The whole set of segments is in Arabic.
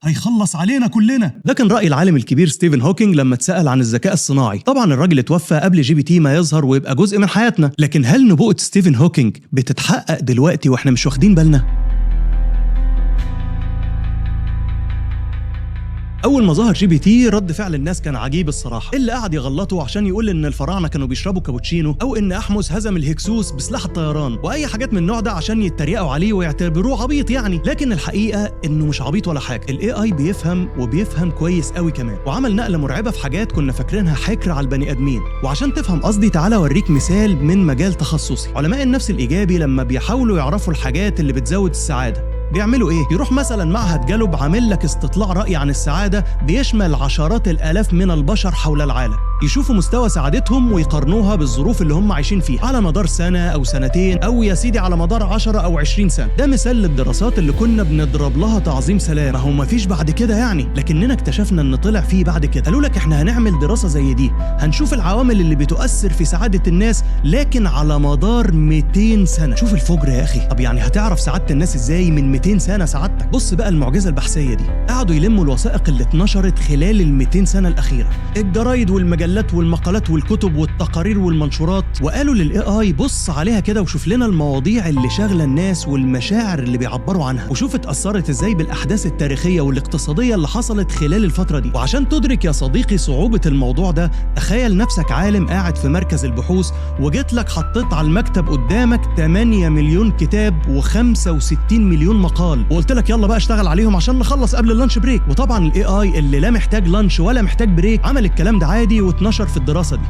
هيخلص علينا كلنا. ده كان رأي العالم الكبير ستيفن هوكينج لما اتسأل عن الذكاء الصناعي. طبعا الراجل اتوفى قبل جي بي تي ما يظهر ويبقى جزء من حياتنا، لكن هل نبوءة ستيفن هوكينج بتتحقق دلوقتي واحنا مش واخدين بالنا؟ أول ما ظهر جي بي تي رد فعل الناس كان عجيب الصراحة. اللي قعد يغلطوا عشان يقول إن الفراعنة كانوا بيشربوا كابوتشينو، أو إن أحمس هزم الهكسوس بسلاح الطيران، وأي حاجات من النوع ده عشان يتريقوا عليه ويعتبروه عبيط يعني. لكن الحقيقة إنه مش عبيط ولا حاجة. ال AI بيفهم وبيفهم كويس قوي كمان، وعمل نقلة مرعبة في حاجات كنا فاكرينها حكر على البني آدمين. وعشان تفهم قصدي تعالى أوريك مثال من مجال تخصصي. علماء النفس الإيجابي لما بيحاولوا يعرفوا الحاجات اللي بتزود السعادة بيعملوا ايه؟ يروح مثلا معهد جالوب عامل لك استطلاع رأي عن السعادة بيشمل عشرات الآلاف من البشر حول العالم، يشوفوا مستوى سعادتهم ويقارنوها بالظروف اللي هم عايشين فيها على مدار سنة أو سنتين أو يا سيدي على مدار 10 أو 20 سنة. ده مثال للدراسات اللي كنا بنضرب لها تعظيم سلام، ما هو مفيش بعد كده يعني، لكننا اكتشفنا ان طلع فيه بعد كده. قالوا لك احنا هنعمل دراسة زي دي، هنشوف العوامل اللي بتؤثر في سعادة الناس لكن على مدار 200 سنة. شوف الفجر يا أخي. طب يعني هتعرف سعادة الناس ازاي من 200 سنة سعادتك؟ بص بقى المعجزة البحثية دي، قعدوا يلموا الوثائق اللي اتنشرت خلال ال 200 سنة الأخيرة، الجرايد والمجلات والمقالات والكتب والتقارير والمنشورات، وقالوا للاي اي بص عليها كده وشوف لنا المواضيع اللي شاغله الناس والمشاعر اللي بيعبروا عنها، وشوف اتأثرت ازاي بالاحداث التاريخيه والاقتصاديه اللي حصلت خلال الفتره دي. وعشان تدرك يا صديقي صعوبه الموضوع ده، تخيل نفسك عالم قاعد في مركز البحوث وجيت لك حطيت على المكتب قدامك 8 مليون كتاب و65 مليون مقال، وقلت لك يلا بقى اشتغل عليهم عشان نخلص قبل اللانش بريك. وطبعا الاي اي اللي لا محتاج لانش ولا محتاج بريك عمل الكلام ده عادي واتنشر في الدراسة دي.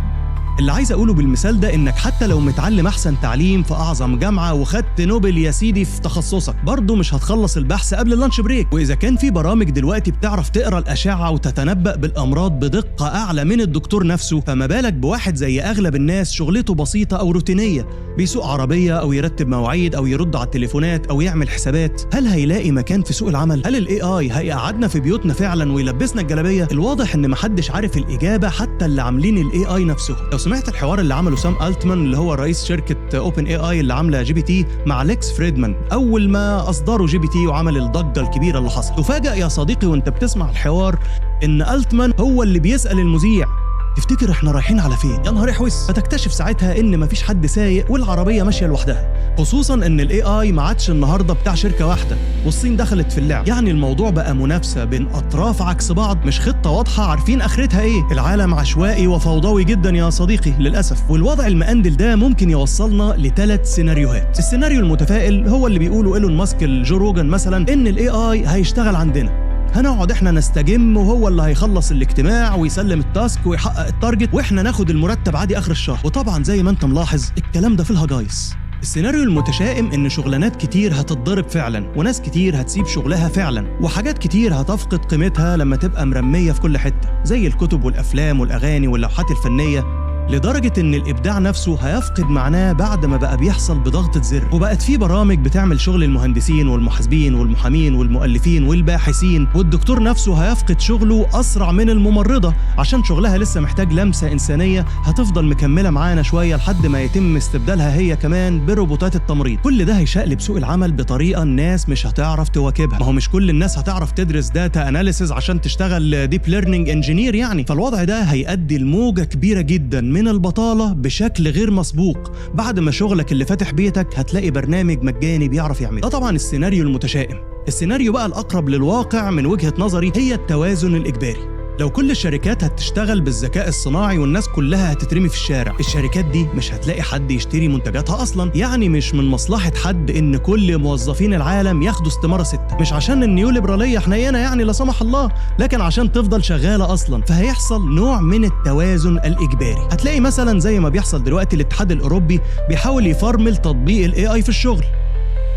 اللي عايز أقوله بالمثال ده إنك حتى لو متعلم أحسن تعليم في أعظم جامعة وخدت نوبل يا سيدي في تخصصك، برضه مش هتخلص البحث قبل اللانش بريك. وإذا كان في برامج دلوقتي بتعرف تقرأ الأشعة وتتنبأ بالأمراض بدقة أعلى من الدكتور نفسه، فما بالك بواحد زي أغلب الناس شغلته بسيطة أو روتينية، بيسوق عربية أو يرتب مواعيد أو يرد على التليفونات أو يعمل حسابات. هل هيلاقي مكان في سوق العمل؟ هل ال AI هيقعدنا في بيوتنا فعلا ويلبسنا الجلابية؟ الواضح إن محدش عارف الإجابة حتى اللي عاملين ال AI نفسه. لو سمعت الحوار اللي عمله سام ألتمان اللي هو رئيس شركة اوبن AI اللي عامله جي بي تي مع ليكس فريدمان أول ما أصدروا جي بي تي وعمل الضجة الكبيرة اللي حصل، تفاجأ يا صديقي وانت بتسمع الحوار إن ألتمان هو اللي بيسأل المذيع تفتكر احنا رايحين على فين؟ يا نهار احوس. فتكتشف ساعتها ان مفيش حد سايق والعربيه ماشيه لوحدها، خصوصا ان الاي اي ما عادش النهارده بتاع شركه واحده والصين دخلت في اللعب. يعني الموضوع بقى منافسه بين اطراف عكس بعض، مش خطه واضحه عارفين اخرتها ايه. العالم عشوائي وفوضوي جدا يا صديقي للاسف، والوضع المقندل ده ممكن يوصلنا لثلاث سيناريوهات. السيناريو المتفائل هو اللي بيقوله ايلون ماسك الجو روجان مثلا، ان الاي اي هيشتغل عندنا، هنقعد احنا نستجم وهو اللي هيخلص الاجتماع ويسلم التاسك ويحقق التارجت واحنا ناخد المرتب عادي اخر الشهر. وطبعا زي ما انت ملاحظ الكلام ده في الهجايس. السيناريو المتشائم ان شغلانات كتير هتتضرب فعلا، وناس كتير هتسيب شغلها فعلا، وحاجات كتير هتفقد قيمتها لما تبقى مرمية في كل حتة، زي الكتب والافلام والاغاني واللوحات الفنية، لدرجة إن الإبداع نفسه هيفقد معناه بعد ما بقى بيحصل بضغطة زر. وبقت في برامج بتعمل شغل المهندسين والمحاسبين والمحامين والمؤلفين والباحثين، والدكتور نفسه هيفقد شغله أسرع من الممرضة عشان شغلها لسه محتاج لمسة إنسانية هتفضل مكملة معانا شوية لحد ما يتم استبدالها هي كمان بروبوتات التمريض. كل ده هيشقلب سوق العمل بطريقة الناس مش هتعرف تواكبها. ما هو مش كل الناس هتعرف تدرس داتا أناليسيز عشان تشتغل ديب ليرنينج انجينير يعني. فالوضع ده هيؤدي لموجة كبيرة جدا من البطالة بشكل غير مسبوق. بعد ما شغلك اللي فاتح بيتك هتلاقي برنامج مجاني بيعرف يعمل. ده طبعا السيناريو المتشائم. السيناريو بقى الأقرب للواقع من وجهة نظري هي التوازن الإجباري. لو كل الشركات هتشتغل بالذكاء الصناعي والناس كلها هتترمي في الشارع، الشركات دي مش هتلاقي حد يشتري منتجاتها أصلا. يعني مش من مصلحة حد إن كل موظفين العالم ياخدوا استمارة 6، مش عشان النيوليبرالية حنينة يعني لا سمح الله، لكن عشان تفضل شغالة أصلا. فهيحصل نوع من التوازن الإجباري. هتلاقي مثلا زي ما بيحصل دلوقتي الاتحاد الأوروبي بيحاول يفرمل تطبيق ال AI في الشغل،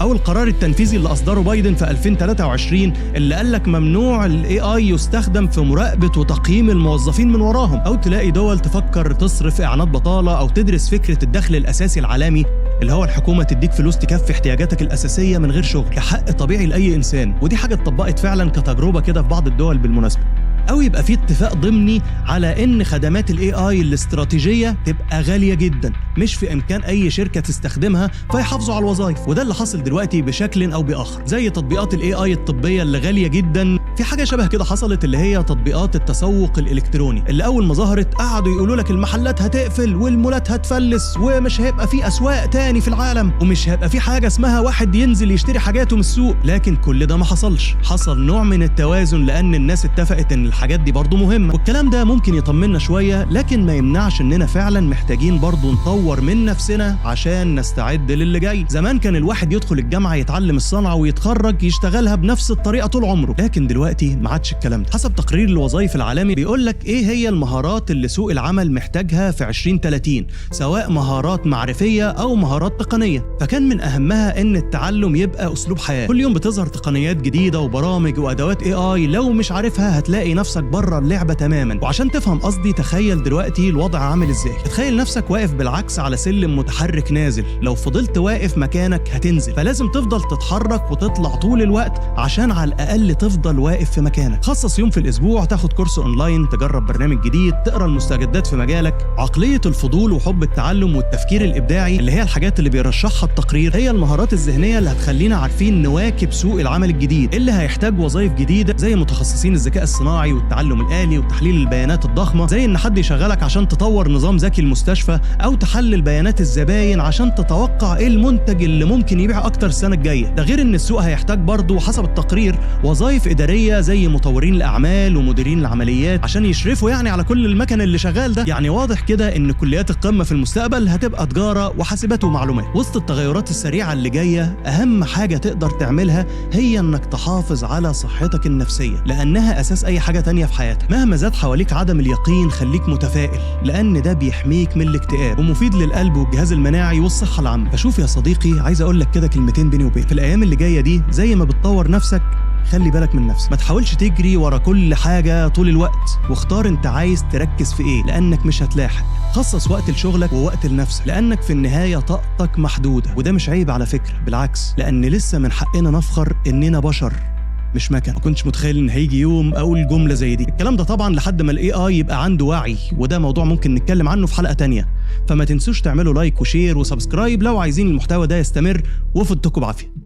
أو القرار التنفيذي اللي أصدره بايدن في 2023 اللي قالك ممنوع ال AI يستخدم في مراقبة وتقييم الموظفين من وراهم. أو تلاقي دول تفكر تصرف إعانات بطالة أو تدرس فكرة الدخل الأساسي العالمي اللي هو الحكومة تديك فلوس تكفي احتياجاتك الأساسية من غير شغل كحق طبيعي لأي إنسان. ودي حاجة اتطبقت فعلا كتجربة كده في بعض الدول بالمناسبة. أو يبقى في اتفاق ضمني على إن خدمات ال AI الاستراتيجية تبقى غالية جدا، مش في إمكان أي شركة تستخدمها فيحافظوا على الوظائف. وده اللي حصل دلوقتي بشكل أو بآخر، زي تطبيقات ال AI الطبية اللي غالية جدا في حاجه شبه كده حصلت اللي هي تطبيقات التسوق الالكتروني، اللي اول ما ظهرت قعدوا يقولوا لك المحلات هتقفل والمولات هتفلس ومش هيبقى في اسواق تاني في العالم ومش هيبقى في حاجه اسمها واحد ينزل يشتري حاجاته من السوق. لكن كل ده ما حصلش، حصل نوع من التوازن لان الناس اتفقت ان الحاجات دي برضو مهمه، والكلام ده ممكن يطمنا شويه، لكن ما يمنعش اننا فعلا محتاجين برضو نطور من نفسنا عشان نستعد للي جاي. زمان كان الواحد يدخل الجامعه يتعلم الصنعه ويتخرج يشتغلها بنفس الطريقه طول عمره، لكن دلوقتي ما عادش الكلام ده. حسب تقرير الوظائف العالمي بيقول لك ايه هي المهارات اللي سوق العمل محتاجها في 2030، سواء مهارات معرفيه او مهارات تقنيه. فكان من اهمها ان التعلم يبقى اسلوب حياه، كل يوم بتظهر تقنيات جديده وبرامج وادوات AI، لو مش عارفها هتلاقي نفسك بره اللعبه تماما. وعشان تفهم قصدي تخيل دلوقتي الوضع عامل ازاي. تخيل نفسك واقف بالعكس على سلم متحرك نازل، لو فضلت واقف مكانك هتنزل، فلازم تفضل تتحرك وتطلع طول الوقت عشان على الاقل تفضل واقف في مكانك. خصص يوم في الاسبوع تاخد كورس اونلاين، تجرب برنامج جديد، تقرا المستجدات في مجالك. عقليه الفضول وحب التعلم والتفكير الابداعي اللي هي الحاجات اللي بيرشحها التقرير هي المهارات الذهنيه اللي هتخلينا عارفين نواكب سوق العمل الجديد اللي هيحتاج وظائف جديده، زي متخصصين الذكاء الصناعي والتعلم الآلي وتحليل البيانات الضخمه، زي ان حد يشغلك عشان تطور نظام ذكي المستشفى او تحلل بيانات الزباين عشان تتوقع ايه المنتج اللي ممكن يبيع اكتر السنه الجايه. ده غير ان السوق هيحتاج برضه حسب التقرير وظائف اداريه زي مطورين الاعمال ومديرين العمليات عشان يشرفوا يعني على كل المكن اللي شغال ده. يعني واضح كده ان كليات القمه في المستقبل هتبقى تجاره وحاسبات ومعلومات. وسط التغيرات السريعه اللي جايه اهم حاجه تقدر تعملها هي انك تحافظ على صحتك النفسيه، لانها اساس اي حاجه تانية في حياتك. مهما زاد حواليك عدم اليقين خليك متفائل، لان ده بيحميك من الاكتئاب ومفيد للقلب والجهاز المناعي والصحه العامه. فشوف يا صديقي، عايز اقول لك كده كلمتين بيني وبينك، في الايام اللي جايه دي زي ما بتطور نفسك خلي بالك من نفسك، ما تحاولش تجري ورا كل حاجه طول الوقت، واختار انت عايز تركز في ايه، لانك مش هتلاحق. خصص وقت لشغلك ووقت لنفسك، لانك في النهايه طاقتك محدوده، وده مش عيب على فكره، بالعكس، لان لسه من حقنا نفخر اننا بشر مش مكن. ما كنتش متخيل ان هيجي يوم اقول جمله زي دي. الكلام ده طبعا لحد ما الاي اي يبقى عنده وعي، وده موضوع ممكن نتكلم عنه في حلقه تانية. فما تنسوش تعملوا لايك وشير وسبسكرايب لو عايزين المحتوى ده يستمر، وفدتكم بعافيه.